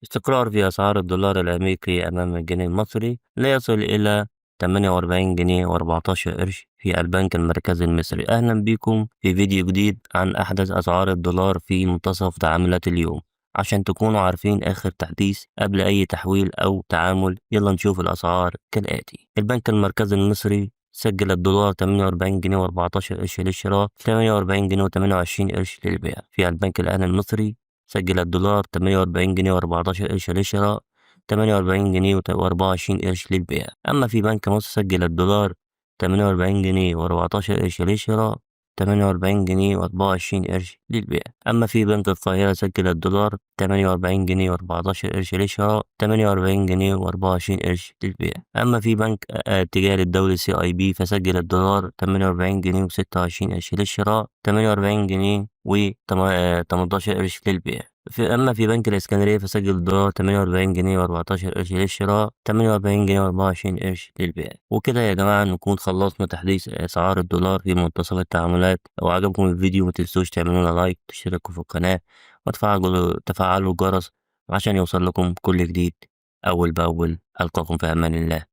استقرار في أسعار الدولار الأمريكي أمام الجنيه المصري لا يصل إلى 48 جنيه و14 قرش في البنك المركزي المصري. أهلا بكم في فيديو جديد عن أحدث أسعار الدولار في منتصف تعاملات اليوم. عشان تكونوا عارفين آخر تحديث قبل أي تحويل أو تعامل، يلا نشوف الأسعار كالآتي. البنك المركزي المصري سجل الدولار 48 جنيه و14 قرش للشراء، 48 جنيه و28 قرش للبيع. في البنك الأهلي المصري سجل الدولار 48 جنيه و14 قرش للشراء، 48 جنيه و24 قرش للبيع. أما في بنك مصر سجل الدولار 48 جنيه و14 قرش للشراء، 48 جنيه و24 قرش للبيع. أما في بنك القاهرة سجل الدولار 48 جنيه و14 قرش للشراء، 48 جنيه و24 قرش للبيع. أما في بنك التجاري الدولي CIB فسجل الدولار 48 جنيه و26 قرش للشراء، 48 جنيه و18 قرش للبيع. أما في بنك الإسكندرية فسجل الدولار 48 جنيه و14 قرش للشراء، 48 جنيه و24 قرش للبيع. وكده يا جماعة نكون خلصنا تحديث أسعار الدولار في منتصف التعاملات. لو عجبكم الفيديو متنسوش تعملوا لنا لايك، تشتركوا في القناة، وتفعلوا الجرس عشان يوصل لكم كل جديد أول بأول. ألقاكم في أمان الله.